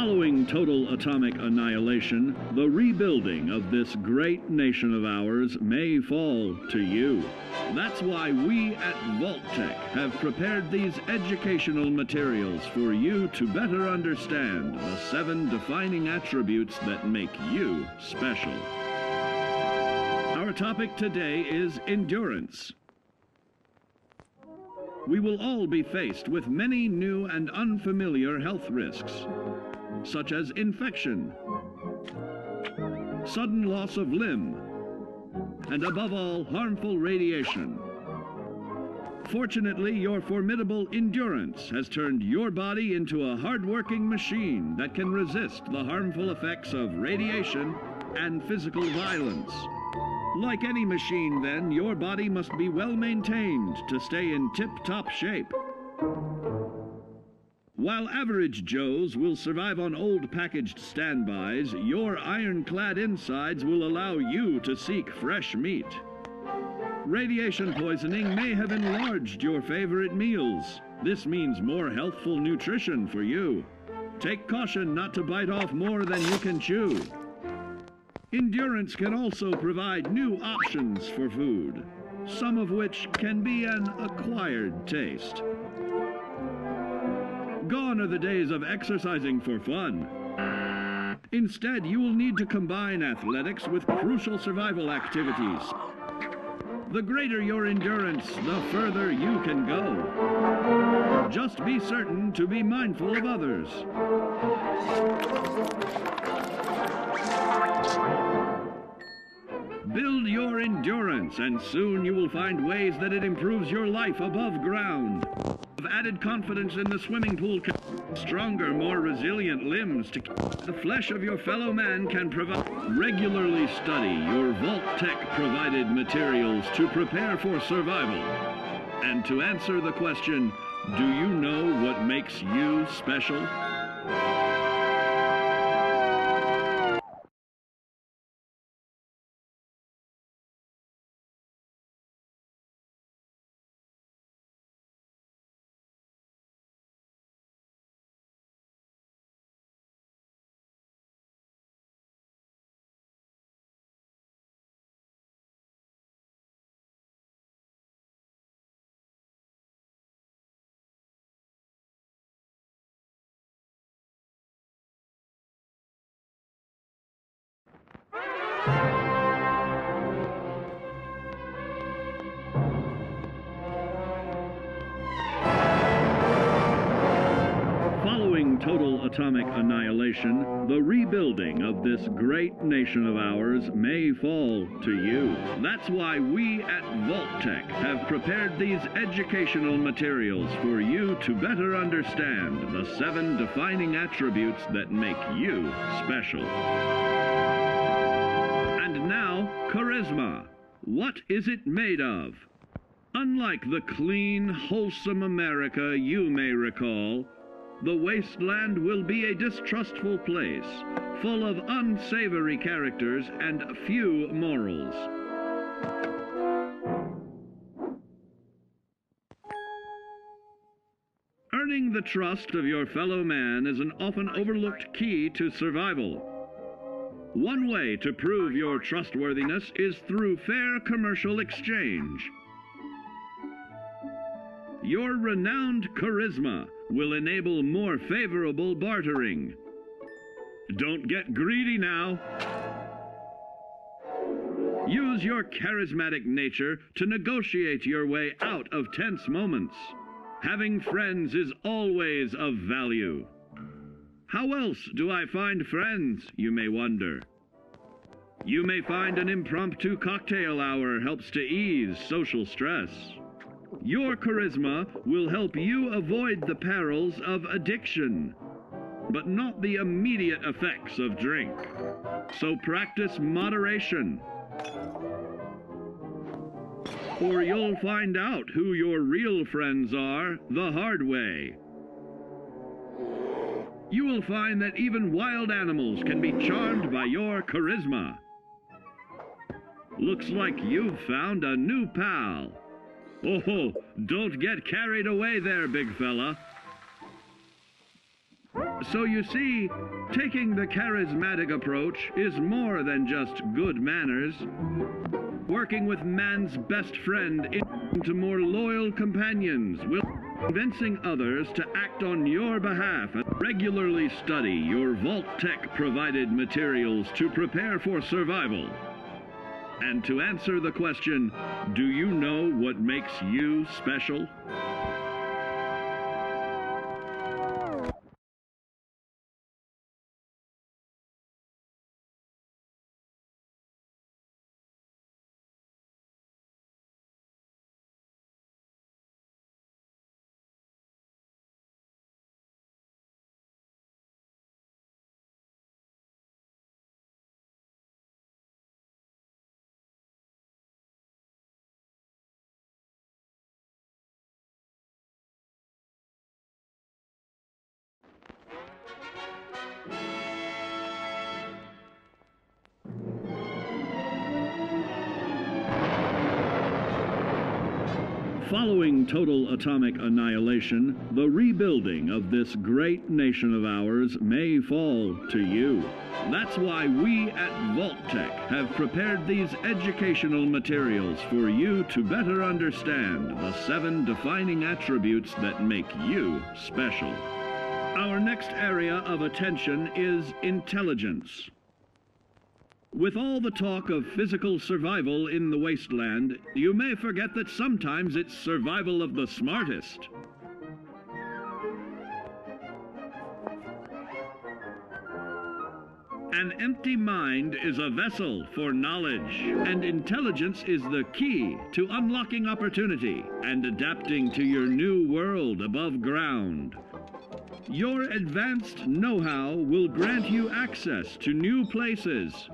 Following total atomic annihilation, the rebuilding of this great nation of ours may fall to you. That's why we at Vault-Tec have prepared these educational materials for you to better understand the 7 defining attributes that make you special. Our topic today is endurance. We will all be faced with many new and unfamiliar health risks, such as infection, sudden loss of limb, and above all, harmful radiation. Fortunately, your formidable endurance has turned your body into a hard-working machine that can resist the harmful effects of radiation and physical violence. Like any machine, then, your body must be well maintained to stay in tip-top shape. While average Joes will survive on old packaged standbys, your ironclad insides will allow you to seek fresh meat. Radiation poisoning may have enlarged your favorite meals. This means more healthful nutrition for you. Take caution not to bite off more than you can chew. Endurance can also provide new options for food, some of which can be an acquired taste. Gone are the days of exercising for fun. Instead, you will need to combine athletics with crucial survival activities. The greater your endurance, the further you can go. Just be certain to be mindful of others. Build your endurance, and soon you will find ways that it improves your life above ground. Have added confidence in the swimming pool, stronger, more resilient limbs to keep the flesh of your fellow man can provide. Regularly study your Vault-Tec provided materials to prepare for survival. And to answer the question, do you know what makes you special? Following total atomic annihilation, the rebuilding of this great nation of ours may fall to you. That's why we at Vault-Tec have prepared these educational materials for you to better understand the 7 defining attributes that make you special. And now, charisma. What is it made of? Unlike the clean, wholesome America you may recall, the wasteland will be a distrustful place, full of unsavory characters and few morals. Earning the trust of your fellow man is an often overlooked key to survival. One way to prove your trustworthiness is through fair commercial exchange. Your renowned charisma will enable more favorable bartering. Don't get greedy now. Use your charismatic nature to negotiate your way out of tense moments. Having friends is always of value. How else do I find friends, you may wonder? You may find an impromptu cocktail hour helps to ease social stress. Your charisma will help you avoid the perils of addiction, but not the immediate effects of drink. So practice moderation, or you'll find out who your real friends are the hard way. You will find that even wild animals can be charmed by your charisma. Looks like you've found a new pal. Oh, don't get carried away there, big fella. So you see, taking the charismatic approach is more than just good manners. Working with man's best friend into more loyal companions will convincing others to act on your behalf and regularly study your Vault-Tec provided materials to prepare for survival. And to answer the question, do you know what makes you special? Following total atomic annihilation, the rebuilding of this great nation of ours may fall to you. That's why we at Vault-Tec have prepared these educational materials for you to better understand the 7 defining attributes that make you special. Our next area of attention is intelligence. With all the talk of physical survival in the wasteland, you may forget that sometimes it's survival of the smartest. An empty mind is a vessel for knowledge, and intelligence is the key to unlocking opportunity and adapting to your new world above ground. Your advanced know-how will grant you access to new places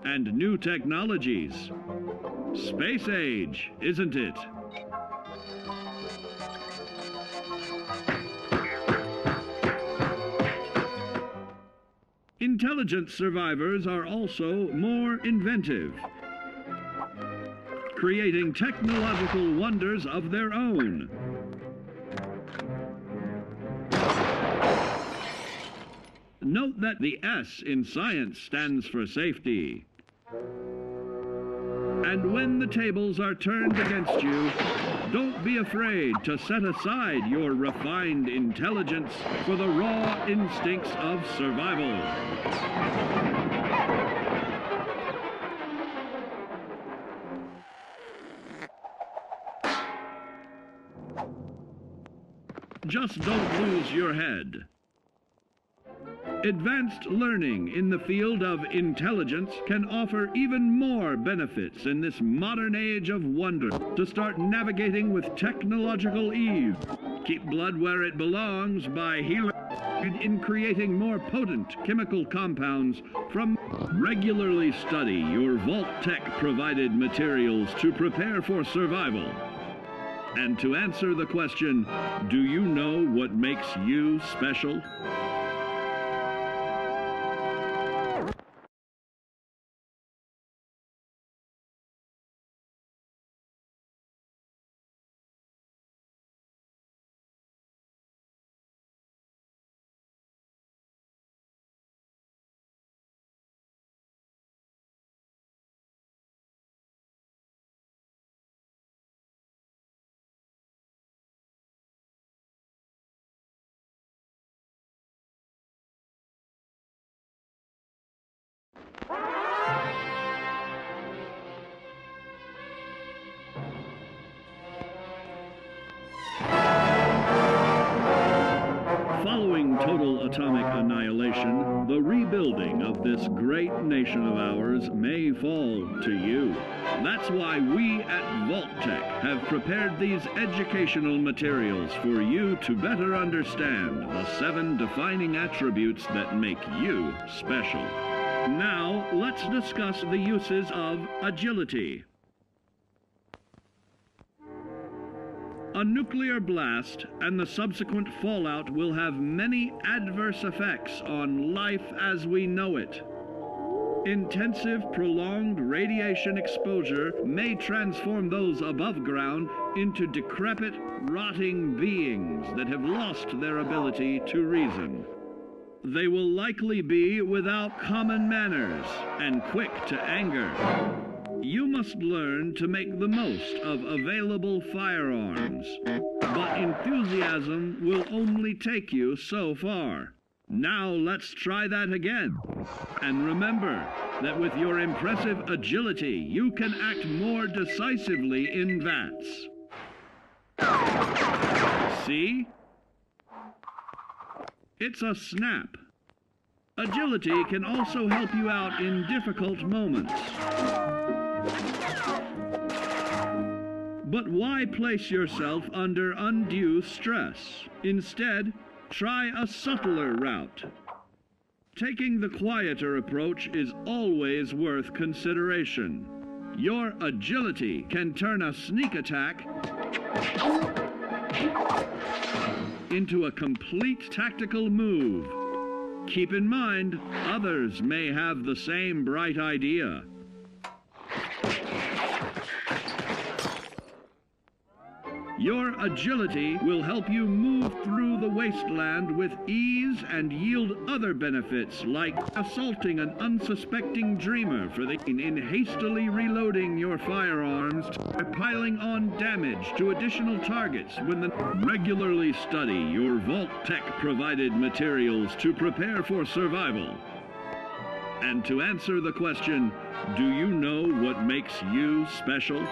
and new technologies. Space age, isn't it? Intelligent survivors are also more inventive, creating technological wonders of their own. Note that the S in science stands for safety. And when the tables are turned against you, don't be afraid to set aside your refined intelligence for the raw instincts of survival. Just don't lose your head. Advanced learning in the field of intelligence can offer even more benefits in this modern age of wonder. To start navigating with technological ease, keep blood where it belongs by healing in creating more potent chemical compounds from. Regularly study your Vault-Tec provided materials to prepare for survival. And to answer the question, do you know what makes you special? Following total atomic annihilation, the rebuilding of this great nation of ours may fall to you. That's why we at Vault-Tec have prepared these educational materials for you to better understand the 7 defining attributes that make you special. Now, let's discuss the uses of agility. A nuclear blast and the subsequent fallout will have many adverse effects on life as we know it. Intensive, prolonged radiation exposure may transform those above ground into decrepit, rotting beings that have lost their ability to reason. They will likely be without common manners and quick to anger. You must learn to make the most of available firearms, but enthusiasm will only take you so far. Now let's try that again. And remember that with your impressive agility, you can act more decisively in VATS. See? It's a snap. Agility can also help you out in difficult moments. But why place yourself under undue stress? Instead, try a subtler route. Taking the quieter approach is always worth consideration. Your agility can turn a sneak attack into a complete tactical move. Keep in mind, others may have the same bright idea. Your agility will help you move through the wasteland with ease and yield other benefits, like assaulting an unsuspecting dreamer in hastily reloading your firearms, or piling on damage to additional targets regularly study your Vault-Tec-provided materials to prepare for survival. And to answer the question, do you know what makes you special?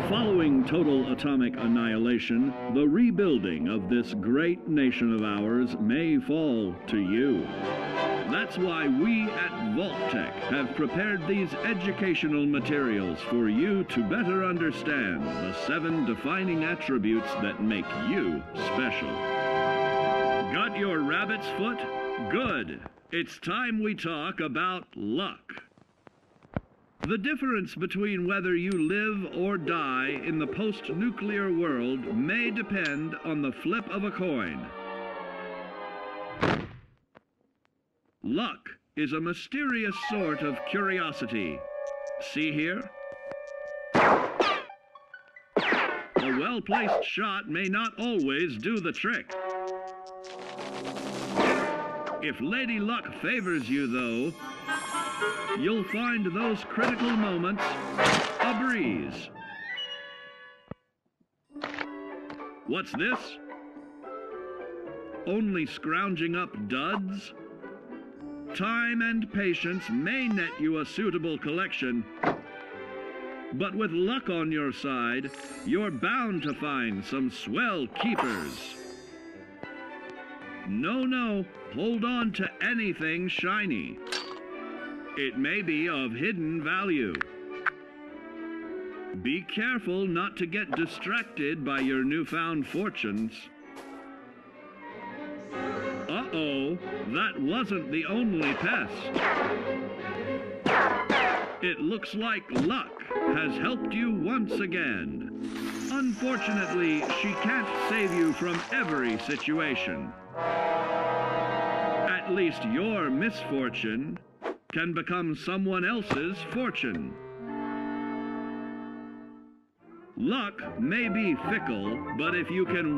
Following total atomic annihilation, the rebuilding of this great nation of ours may fall to you. That's why we at Vault-Tec have prepared these educational materials for you to better understand the 7 defining attributes that make you special. Got your rabbit's foot? Good. It's time we talk about luck. The difference between whether you live or die in the post-nuclear world may depend on the flip of a coin. Luck is a mysterious sort of curiosity. See here? A well-placed shot may not always do the trick. If Lady Luck favors you, though, you'll find those critical moments a breeze. What's this? Only scrounging up duds? Time and patience may net you a suitable collection, but with luck on your side, you're bound to find some swell keepers. No, hold on to anything shiny. It may be of hidden value. Be careful not to get distracted by your newfound fortunes. Uh-oh, that wasn't the only pest. It looks like luck has helped you once again. Unfortunately, she can't save you from every situation. At least your misfortune can become someone else's fortune. Luck may be fickle, but if you can